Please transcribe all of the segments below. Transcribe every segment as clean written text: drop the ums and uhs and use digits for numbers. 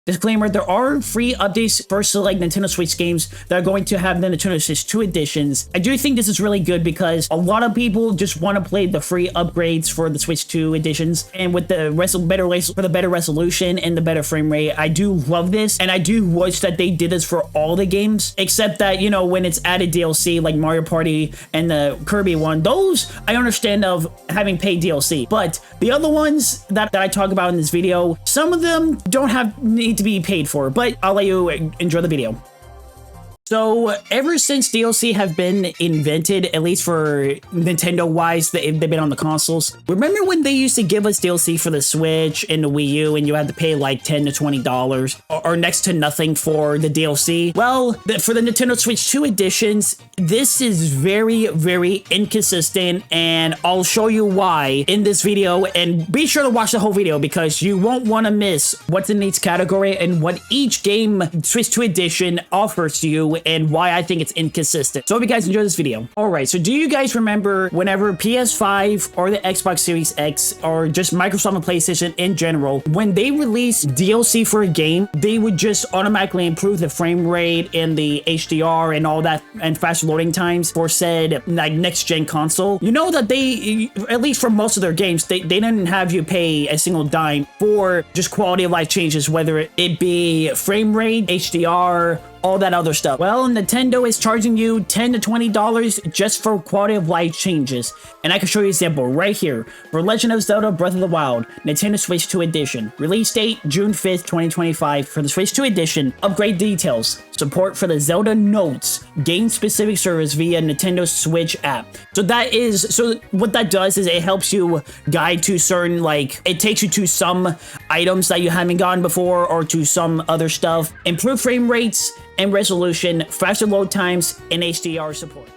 Disclaimer, there are free updates for select Nintendo Switch games that are going to have the Nintendo Switch 2 editions. I do think this is really good because a lot of people just want to play the free upgrades for the Switch 2 editions, and with the better resolution and the better frame rate, I do love this, and I do wish that they did this for all the games, except that, you know, when it's added DLC like Mario Party and the Kirby one, those I understand of having paid DLC, but the other ones that I talk about in this video, some of them don't need to be paid for, but I'll let you enjoy the video. So ever since DLC have been invented, at least for Nintendo wise, they've been on the consoles. Remember when they used to give us DLC for the Switch and the Wii U and you had to pay like $10 to $20 or next to nothing for the DLC? Well, for the Nintendo Switch 2 editions, this is very, very inconsistent, and I'll show you why in this video, and be sure to watch the whole video because you won't want to miss what's in each category and what each game Switch 2 edition offers to you and why I think it's inconsistent. So I hope you guys enjoy this video. Alright, so do you guys remember whenever PS5 or the Xbox Series X or just Microsoft and PlayStation in general, when they release DLC for a game, they would just automatically improve the frame rate and the HDR and all that and faster loading times for said like next gen console? You know that they, at least for most of their games, they didn't have you pay a single dime for just quality of life changes, whether it be frame rate, HDR, all that other stuff. Well, Nintendo is charging you $10 to $20 just for quality of life changes. And I can show you an example right here. For Legend of Zelda Breath of the Wild, Nintendo Switch 2 Edition. Release date, June 5th, 2025. For the Switch 2 Edition, upgrade details. Support for the Zelda Notes game-specific service via Nintendo Switch app. So what that does is it helps you guide to certain, like, it takes you to some items that you haven't gotten before or to some other stuff. Improve frame rates and resolution, faster load times, and HDR support.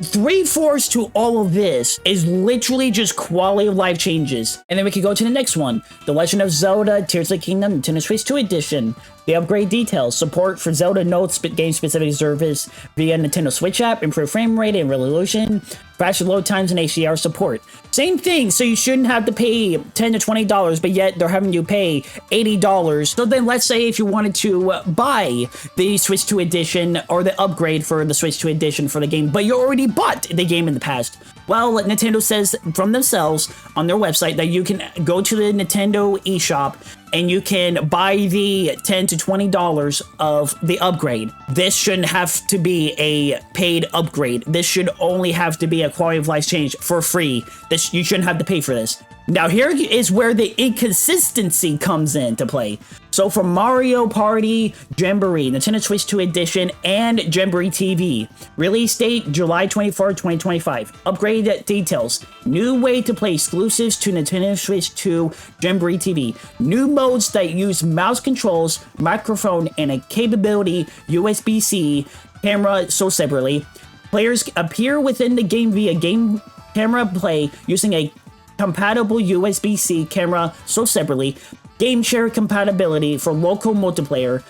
3/4 to all of this is literally just quality of life changes. And then we can go to the next one. The Legend of Zelda Tears of the Kingdom Nintendo Switch 2 Edition. The upgrade details, support for Zelda Notes game-specific service via Nintendo Switch app, improved frame rate and resolution, faster load times, and HDR support. Same thing, so you shouldn't have to pay $10 to $20, but yet they're having you pay $80. So then let's say if you wanted to buy the Switch 2 Edition or the upgrade for the Switch 2 Edition for the game, but you already bought the game in the past. Well, Nintendo says from themselves on their website that you can go to the Nintendo eShop and you can buy the $10 to $20 of the upgrade. This shouldn't have to be a paid upgrade. This should only have to be a quality of life change for free. You shouldn't have to pay for this. Now here is where the inconsistency comes into play. So for Mario Party Jamboree, Nintendo Switch 2 Edition, and Jamboree TV, release date July 24, 2025. Upgrade details, new way to play exclusives to Nintendo Switch 2 Jamboree TV, new modes that use mouse controls, microphone, and a capability USB-C camera sold separately. Players appear within the game via game camera play using a compatible USB-C camera sold separately, game share compatibility for local multiplayer,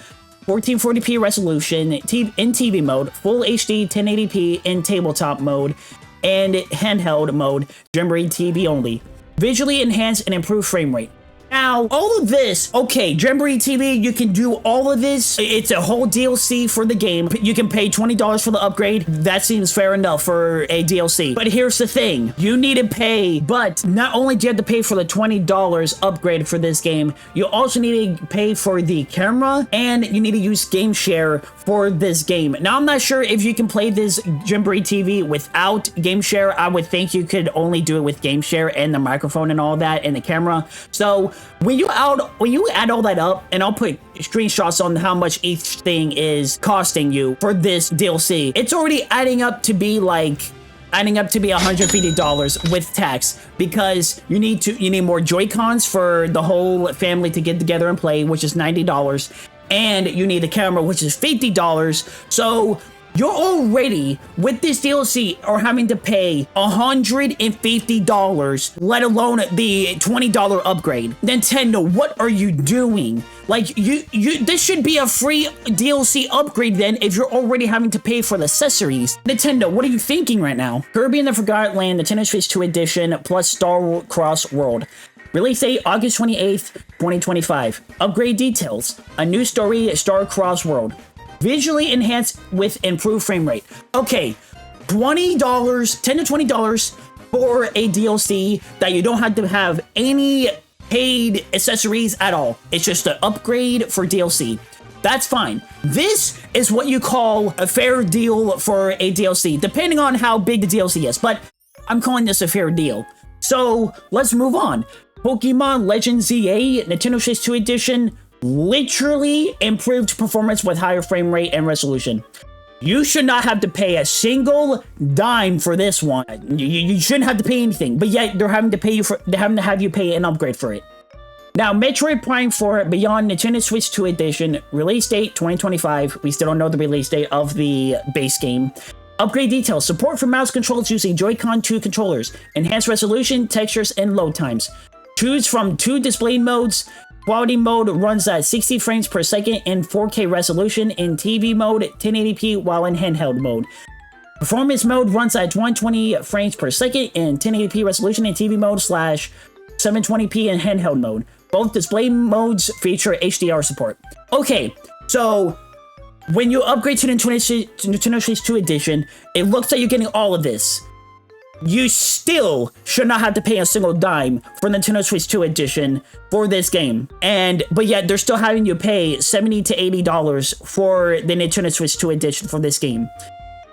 1440p resolution in TV mode, full HD 1080p in tabletop mode, and handheld mode, Jamboree TV only. Visually enhanced and improved frame rate. Now, all of this, okay, Jamboree TV, you can do all of this. It's a whole DLC for the game. You can pay $20 for the upgrade. That seems fair enough for a DLC. But here's the thing. You need to pay, but not only do you have to pay for the $20 upgrade for this game, you also need to pay for the camera, and you need to use game share for this game. Now, I'm not sure if you can play this Jamboree TV without game share. I would think you could only do it with game share and the microphone and all that and the camera. So when you add all that up, and I'll put screenshots on how much each thing is costing you for this DLC, it's already adding up to be $150 with tax, because you need more Joy-Cons for the whole family to get together and play, which is $90, and you need the camera, which is $50. So you're already, with this DLC, are having to pay $150, let alone the $20 upgrade. Nintendo, what are you doing? Like, this should be a free DLC upgrade then if you're already having to pay for the accessories. Nintendo, what are you thinking right now? Kirby and the Forgotten Land, Nintendo Switch 2 Edition, plus Star Cross World. Release date August 28th, 2025. Upgrade details. A new story, star-crossed world. Visually enhanced with improved frame rate. Okay, $20, $10 to $20 for a DLC that you don't have to have any paid accessories at all. It's just an upgrade for DLC. That's fine. This is what you call a fair deal for a DLC, depending on how big the DLC is, but I'm calling this a fair deal. So let's move on. Pokemon Legends ZA Nintendo Switch 2 Edition, literally improved performance with higher frame rate and resolution. You should not have to pay a single dime for this one. You shouldn't have to pay anything, but yet they're having to have you pay an upgrade for it. Now, Metroid Prime 4 Beyond Nintendo Switch 2 Edition, release date 2025. We still don't know the release date of the base game. Upgrade details, support for mouse controls using Joy-Con 2 controllers, enhanced resolution, textures, and load times. Choose from 2 display modes. Quality mode runs at 60 frames per second in 4K resolution. In TV mode, 1080p, while in handheld mode. Performance mode runs at 120 frames per second in 1080p resolution in TV mode / 720p in handheld mode. Both display modes feature HDR support. Okay, so when you upgrade to Nintendo Switch 2 Edition, it looks like you're getting all of this. You still should not have to pay a single dime for Nintendo Switch 2 Edition for this game. But yet they're still having you pay $70 to $80 for the Nintendo Switch 2 Edition for this game.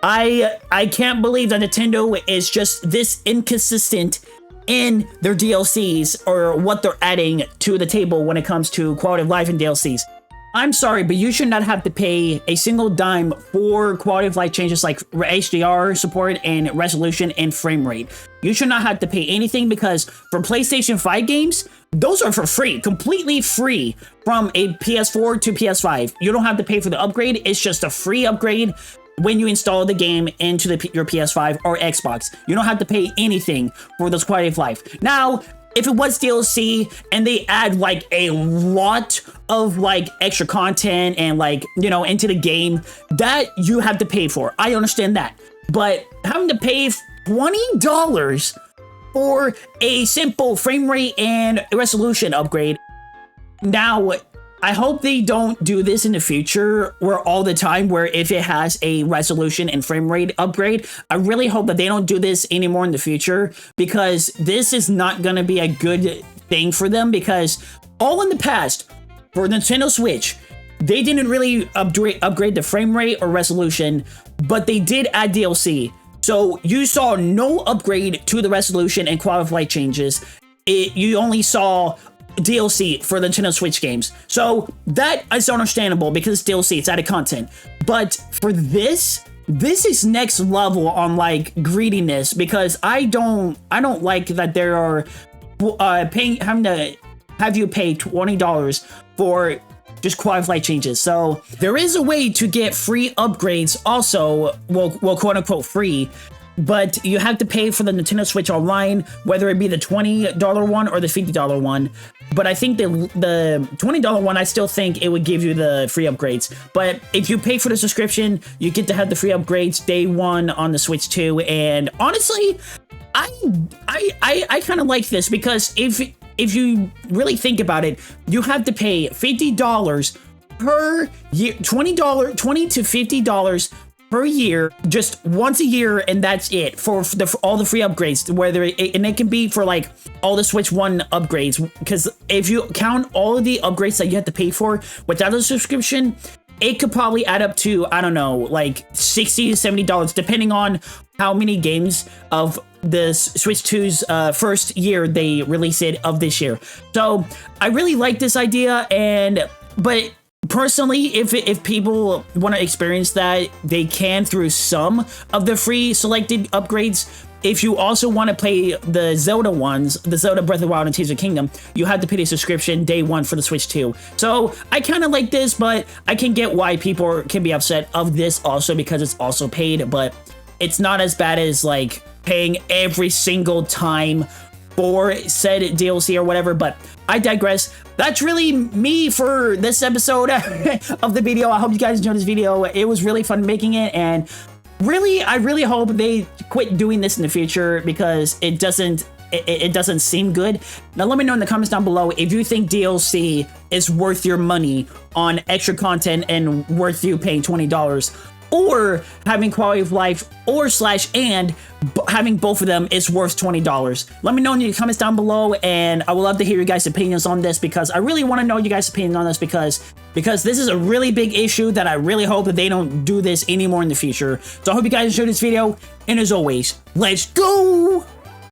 I can't believe that Nintendo is just this inconsistent in their DLCs or what they're adding to the table when it comes to quality of life and DLCs. I'm sorry, but you should not have to pay a single dime for quality of life changes like HDR support and resolution and frame rate. You should not have to pay anything because for PlayStation 5 games, those are for free, completely free from a PS4 to PS5. You don't have to pay for the upgrade. It's just a free upgrade when you install the game into your PS5 or Xbox. You don't have to pay anything for those quality of life. Now, if it was DLC and they add like a lot of like extra content and like, you know, into the game, that you have to pay for. I understand that. But having to pay $20 for a simple frame rate and resolution upgrade. Now, I hope they don't do this in the future where all the time where if it has a resolution and frame rate upgrade, I really hope that they don't do this anymore in the future because this is not going to be a good thing for them because all in the past for Nintendo Switch, they didn't really upgrade the frame rate or resolution, but they did add DLC. So you saw no upgrade to the resolution and quality of life changes. You only saw DLC for the Nintendo Switch games. So that is understandable because it's DLC, it's added content. But for this is next level on like greediness because I don't like that there are having to have you pay $20 for just quality of life changes. So there is a way to get free upgrades also, well quote unquote free, but you have to pay for the Nintendo Switch Online, whether it be the $20 one or the $50 one. But I think the $20 one, I still think it would give you the free upgrades. But if you pay for the subscription, you get to have the free upgrades day one on the Switch 2. And honestly, I kind of like this because if you really think about it, you have to pay $50 per year, $20 to $50 per year, just once a year, and that's it for all the free upgrades. And it can be for like all the Switch 1 upgrades, because if you count all of the upgrades that you have to pay for without a subscription, it could probably add up to, I don't know, like $60 to $70, depending on how many games of the Switch 2's first year they release it of this year. So I really like this idea, but personally, if people want to experience that, they can through some of the free selected upgrades. If you also want to play the Zelda ones, the Zelda Breath of the Wild and Tears of the Kingdom, you have to pay the subscription day one for the Switch 2. So I kind of like this, but I can get why people can be upset of this also because it's also paid, but it's not as bad as like paying every single time for said DLC or whatever. But I digress. That's really me for this episode of the video. I hope you guys enjoyed this video. It was really fun making it, and really, I really hope they quit doing this in the future because it doesn't it doesn't seem good. Now let me know in the comments down below if you think DLC is worth your money on extra content and worth you paying $20, or having quality of life, or having both of them is worth $20. Let me know in the comments down below, and I would love to hear you guys' opinions on this, because I really want to know you guys' opinions on this, because this is a really big issue that I really hope that they don't do this anymore in the future. So I hope you guys enjoyed this video, and as always, let's go!